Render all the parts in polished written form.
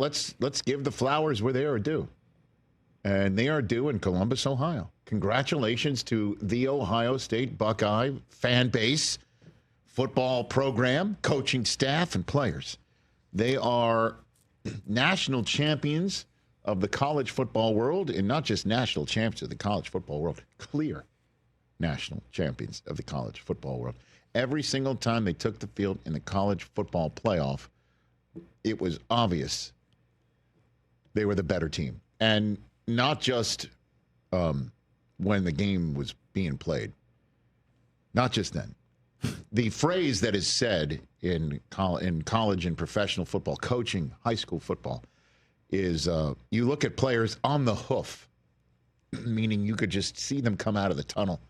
let's give the flowers where they are due. And they are due in Columbus, Ohio. Congratulations to the Ohio State Buckeye fan base, football program, coaching staff, and players. They are national champions of the college football world, and not just national champions of the college football world, clear national champions of the college football world. Every single time they took the field in the college football playoff, it was obvious they were the better team. And not just when the game was being played. Not just then. The phrase that is said in college and professional football, coaching high school football, is you look at players on the hoof, meaning you could just see them come out of the tunnel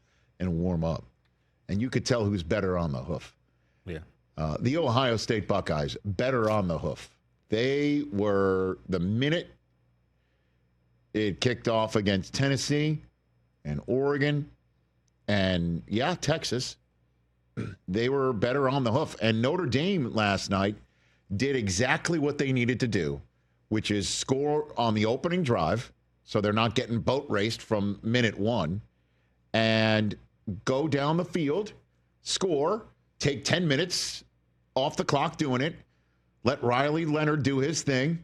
and warm up. And you could tell who's better on the hoof. Yeah. The Ohio State Buckeyes, better on the hoof. They were, the minute it kicked off against Tennessee and Oregon and, Texas, they were better on the hoof. And Notre Dame last night did exactly what they needed to do, which is score on the opening drive, so they're not getting boat raced from minute one, and go down the field, score, take 10 minutes off the clock doing it, let Riley Leonard do his thing.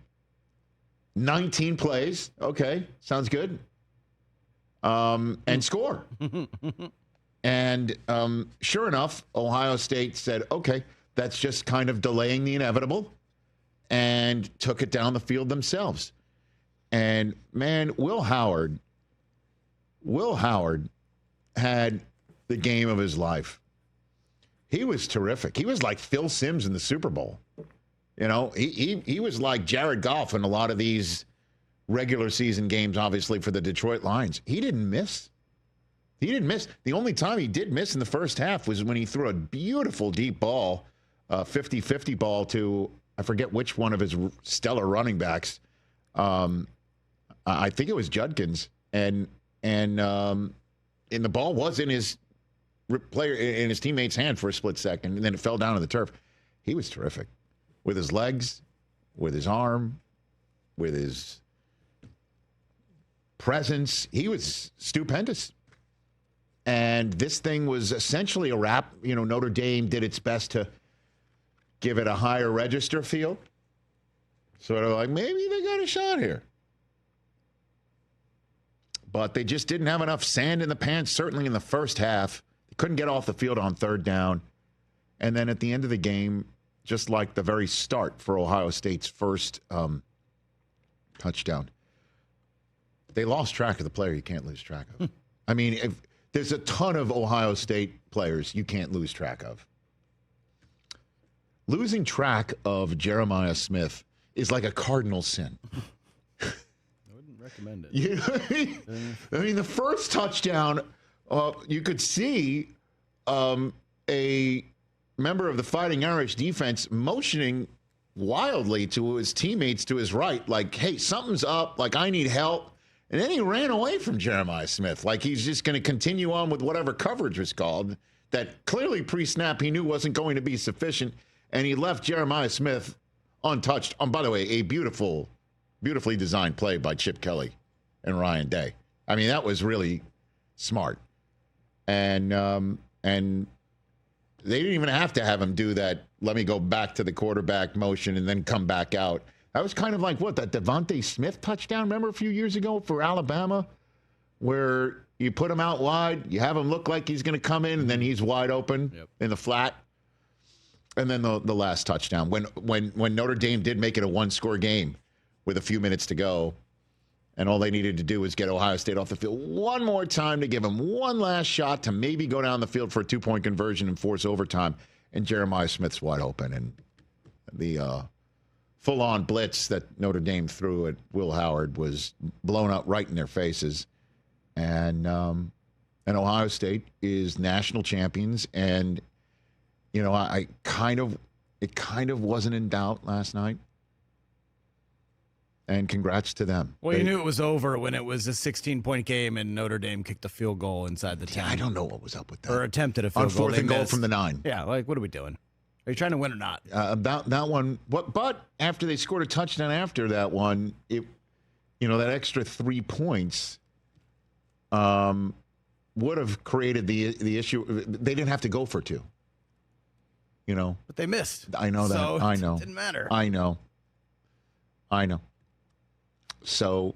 19 plays. Okay, sounds good. And score. And sure enough, Ohio State said, okay, that's just kind of delaying the inevitable, and took it down the field themselves. And, man, Will Howard had the game of his life. He was terrific. He was like Phil Simms in the Super Bowl. You know, he was like Jared Goff in a lot of these regular season games, obviously, for the Detroit Lions. He didn't miss. The only time he did miss in the first half was when he threw a beautiful deep ball, 50-50 ball to, I forget which one of his stellar running backs. I think it was Judkins. And the ball was in his teammate's hand for a split second, and then it fell down on the turf. He was terrific. With his legs, with his arm, with his presence. He was stupendous. And this thing was essentially a wrap. You know, Notre Dame did its best to give it a higher register feel. Sort of like, maybe they got a shot here. But they just didn't have enough sand in the pants, certainly in the first half. They couldn't get off the field on third down. And then at the end of the game, just like the very start for Ohio State's first touchdown, they lost track of the player you can't lose track of. I mean, there's a ton of Ohio State players you can't lose track of. Losing track of Jeremiah Smith is like a cardinal sin. I wouldn't recommend it. You know, I mean, the first touchdown, you could see a member of the Fighting Irish defense motioning wildly to his teammates to his right, like, hey, something's up, like, I need help. And then he ran away from Jeremiah Smith, like he's just going to continue on with whatever coverage was called that clearly pre-snap he knew wasn't going to be sufficient, and he left Jeremiah Smith untouched. By the way, a beautifully designed play by Chip Kelly and Ryan Day. I mean, that was really smart. And they didn't even have to have him do that, let me go back to the quarterback motion and then come back out. That was kind of like, that Devontae Smith touchdown, remember a few years ago for Alabama, where you put him out wide, you have him look like he's going to come in, and then he's wide open in the flat. And then the last touchdown, when Notre Dame did make it a one-score game with a few minutes to go, and all they needed to do was get Ohio State off the field one more time to give them one last shot to maybe go down the field for a two-point conversion and force overtime. And Jeremiah Smith's wide open. And the full-on blitz that Notre Dame threw at Will Howard was blown up right in their faces. And Ohio State is national champions. And, you know, it kind of wasn't in doubt last night. And congrats to them. Well, you knew it was over when it was a 16-point game and Notre Dame kicked a field goal inside the 10. I don't know what was up with that. Or attempted a field goal. On fourth and goal from the 9. Yeah, like, what are we doing? Are you trying to win or not? About that one. But after they scored a touchdown after that one, that extra 3 points would have created the issue. They didn't have to go for 2. But they missed. I know that. So I know. It didn't matter. I know. So,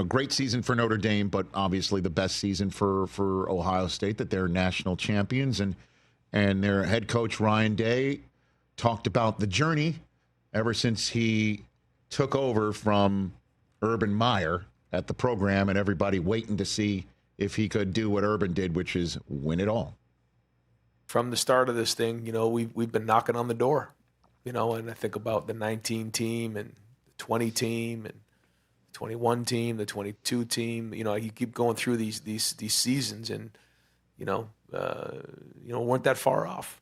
great season for Notre Dame, but obviously the best season for Ohio State, that they're national champions. And their head coach, Ryan Day, talked about the journey ever since he took over from Urban Meyer at the program, and everybody waiting to see if he could do what Urban did, which is win it all. From the start of this thing, we've been knocking on the door, and I think about the 19 team and the 20 team and the 21 team, the 22 team. You keep going through these seasons, and weren't that far off.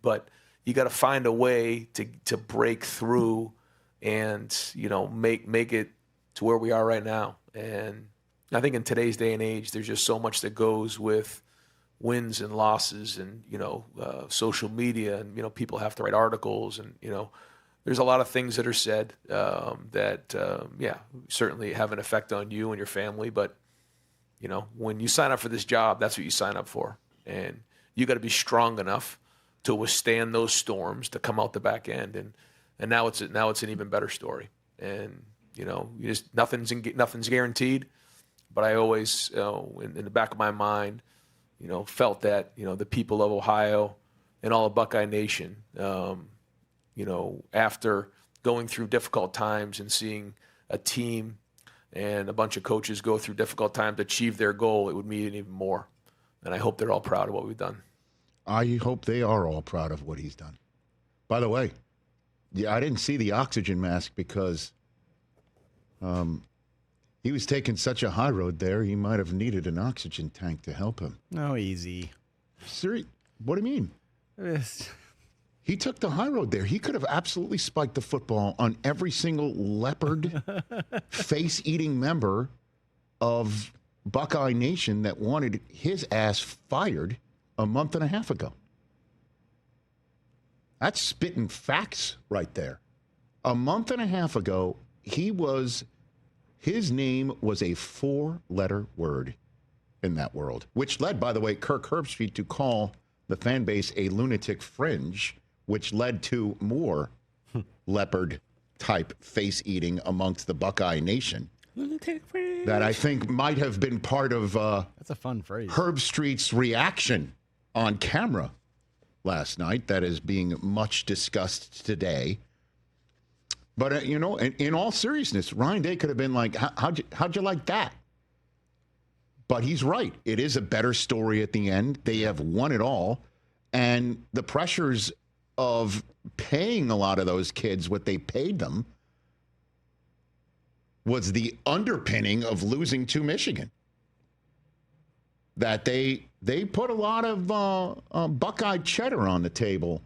But you got to find a way to break through and make it to where we are right now. And I think in today's day and age, there's just so much that goes with wins and losses, and social media, and people have to write articles, and there's a lot of things that are said that certainly have an effect on you and your family. But when you sign up for this job, that's what you sign up for, and you got to be strong enough to withstand those storms, to come out the back end, and now it's an even better story. And nothing's guaranteed, but I always in the back of my mind, felt that, the people of Ohio and all of Buckeye Nation, after going through difficult times and seeing a team and a bunch of coaches go through difficult times to achieve their goal, it would mean it even more. And I hope they're all proud of what we've done. I hope they are all proud of what he's done. By the way, I didn't see the oxygen mask because he was taking such a high road there, he might have needed an oxygen tank to help him. No, easy. Siri, what do you mean? He took the high road there. He could have absolutely spiked the football on every single leopard, face-eating member of Buckeye Nation that wanted his ass fired a month and a half ago. That's spitting facts right there. A month and a half ago, his name was a 4-letter word in that world, which led, by the way, Kirk Herbstreit to call the fan base a lunatic fringe, which led to more leopard-type face-eating amongst the Buckeye Nation. Lunatic fringe. That I think might have been part of that's a fun phrase. Herbstreit's reaction on camera last night that is being much discussed today. But, in all seriousness, Ryan Day could have been like, how'd you like that? But he's right. It is a better story at the end. They have won it all. And the pressures of paying a lot of those kids what they paid them was the underpinning of losing to Michigan. That they put a lot of Buckeye cheddar on the table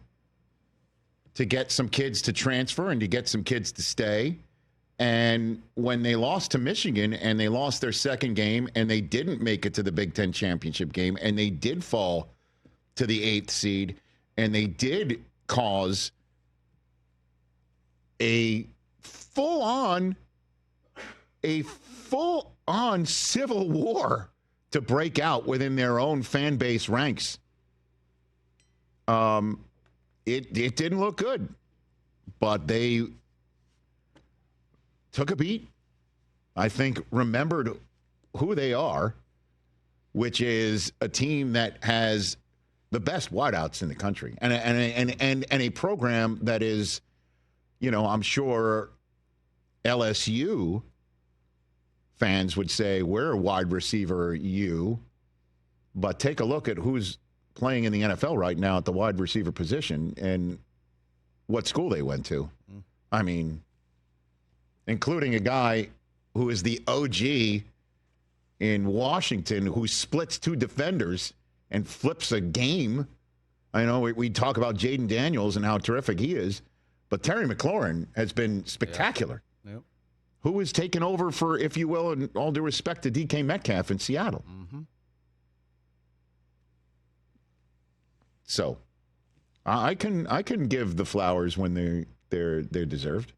to get some kids to transfer and to get some kids to stay. And when they lost to Michigan and they lost their second game and they didn't make it to the Big Ten championship game and they did fall to the 8th seed and they did cause a full-on civil war to break out within their own fan base ranks. It didn't look good, but they took a beat. I think remembered who they are, which is a team that has the best wideouts in the country and a program that is, I'm sure LSU fans would say we're a wide receiver U, but take a look at who's playing in the NFL right now at the wide receiver position and what school they went to. I mean, including a guy who is the OG in Washington who splits 2 defenders and flips a game. I know we talk about Jaden Daniels and how terrific he is, but Terry McLaurin has been spectacular. Yep. Who has taken over for, if you will, in all due respect to DK Metcalf in Seattle. Mm-hmm. So, I can give the flowers when they're deserved.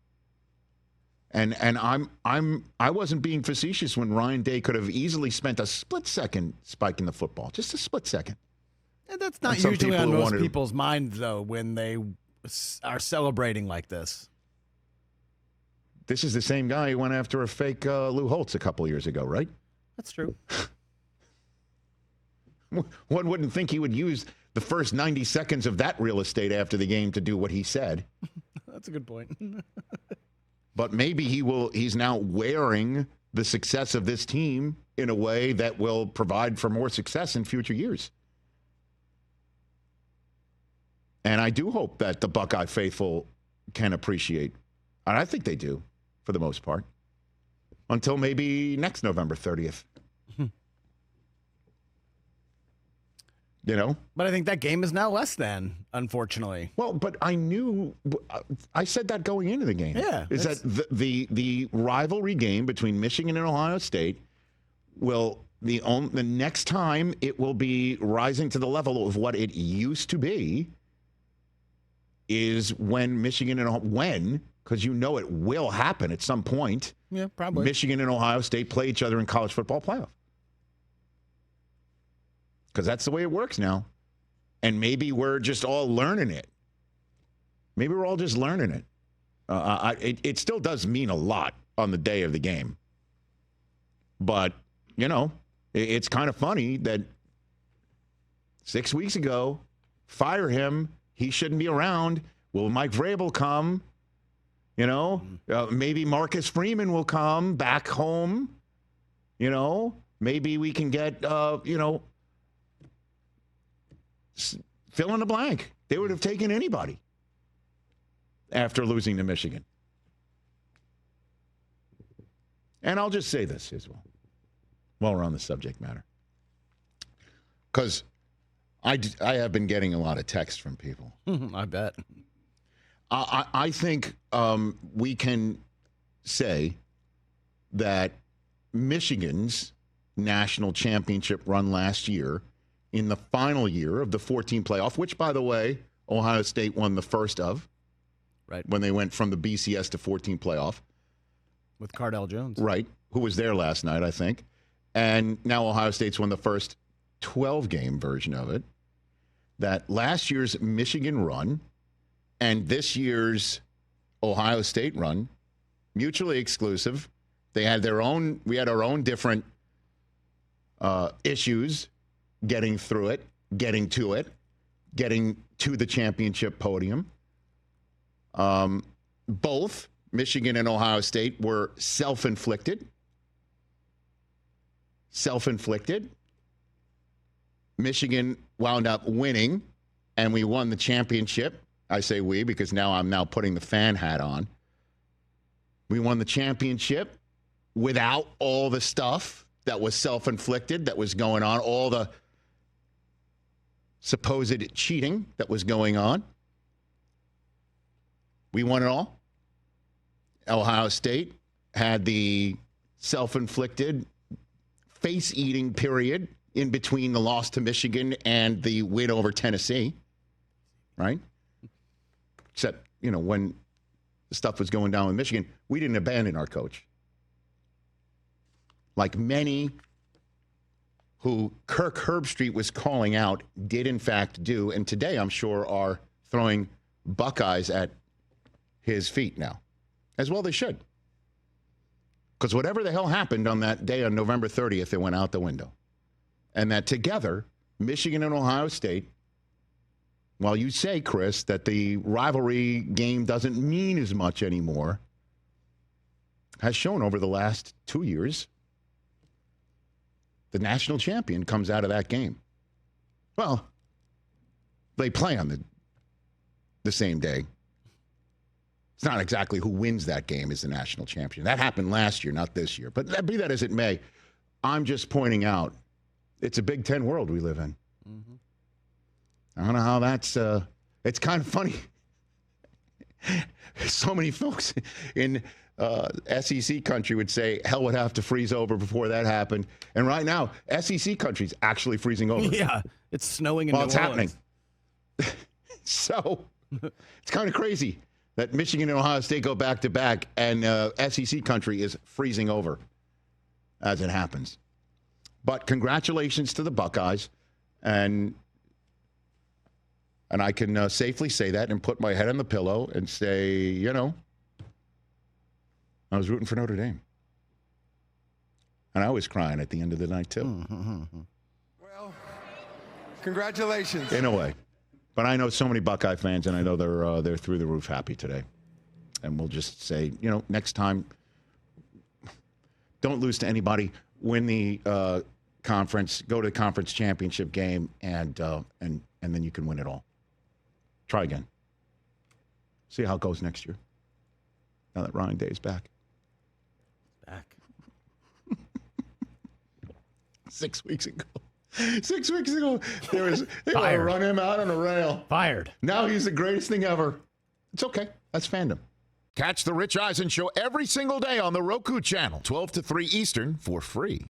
And I wasn't being facetious when Ryan Day could have easily spent a split second spiking the football, just a split second. And that's not usually on most people's minds, though, when they are celebrating like this. This is the same guy who went after a fake Lou Holtz a couple years ago, right? That's true. One wouldn't think he would use the first 90 seconds of that real estate after the game to do what he said. That's a good point. But maybe he's now wearing the success of this team in a way that will provide for more success in future years. And I do hope that the Buckeye faithful can appreciate, and I think they do for the most part, until maybe next November 30th. You know? But I think that game is now less than, unfortunately. Well, but I said that going into the game. Yeah. Is that the rivalry game between Michigan and Ohio State will, the next time it will be rising to the level of what it used to be is when Michigan and because you know it will happen at some point. Yeah, probably. Michigan and Ohio State play each other in college football playoff. Because that's the way it works now. And maybe we're just all learning it. Maybe we're all just learning it. It still does mean a lot on the day of the game. But, you know, it's kind of funny that 6 weeks ago, fire him. He shouldn't be around. Will Mike Vrabel come? You know, maybe Marcus Freeman will come back home. You know, maybe we can get, fill in the blank. They would have taken anybody after losing to Michigan. And I'll just say this as well, while we're on the subject matter. Because I have been getting a lot of text from people. I bet. I think we can say that Michigan's national championship run last year, in the final year of the 14 playoff, which, by the way, Ohio State won the first of, right, when they went from the BCS to 14 playoff. With Cardell Jones. Right, who was there last night, I think. And now Ohio State's won the first 12-game version of it. That last year's Michigan run and this year's Ohio State run, mutually exclusive. They had their own, we had our own different issues getting through it, getting to it, getting to the championship podium. Both Michigan and Ohio State were self-inflicted. Michigan wound up winning, and we won the championship. I say we because now I'm putting the fan hat on. We won the championship without all the stuff that was self-inflicted that was going on, all the supposed cheating that was going on. We won it all. Ohio State had the self-inflicted face-eating period in between the loss to Michigan and the win over Tennessee, right? Except, you know, when the stuff was going down with Michigan, we didn't abandon our coach. Like many who Kirk Herbstreit was calling out did in fact do, and today I'm sure are throwing Buckeyes at his feet now. As well they should. Because whatever the hell happened on that day on November 30th, it went out the window. And that together, Michigan and Ohio State, while you say, Chris, that the rivalry game doesn't mean as much anymore, has shown over the last 2 years, the national champion comes out of that game. Well, they play on the same day. It's not exactly who wins that game is the national champion. That happened last year, not this year. But be that as it may, I'm just pointing out it's a Big Ten world we live in. Mm-hmm. I don't know how that's it's kind of funny. So many folks in SEC country would say hell would have to freeze over before that happened. And right now, SEC country's actually freezing over. Yeah, it's snowing in New Orleans. Happening. So it's kind of crazy that Michigan and Ohio State go back-to-back, and SEC country is freezing over as it happens. But congratulations to the Buckeyes, and I can safely say that and put my head on the pillow and say, I was rooting for Notre Dame. And I was crying at the end of the night, too. Well, congratulations. In a way. But I know so many Buckeye fans, and I know they're through the roof happy today. And we'll just say, next time, don't lose to anybody. Win the conference, go to the conference championship game, and then you can win it all. Try again. See how it goes next year. Now that Ryan Day's back. 6 weeks ago. 6 weeks ago, they were going to run him out on a rail. Fired. Now he's the greatest thing ever. It's okay. That's fandom. Catch the Rich Eisen Show every single day on the Roku channel, 12 to 3 Eastern, for free.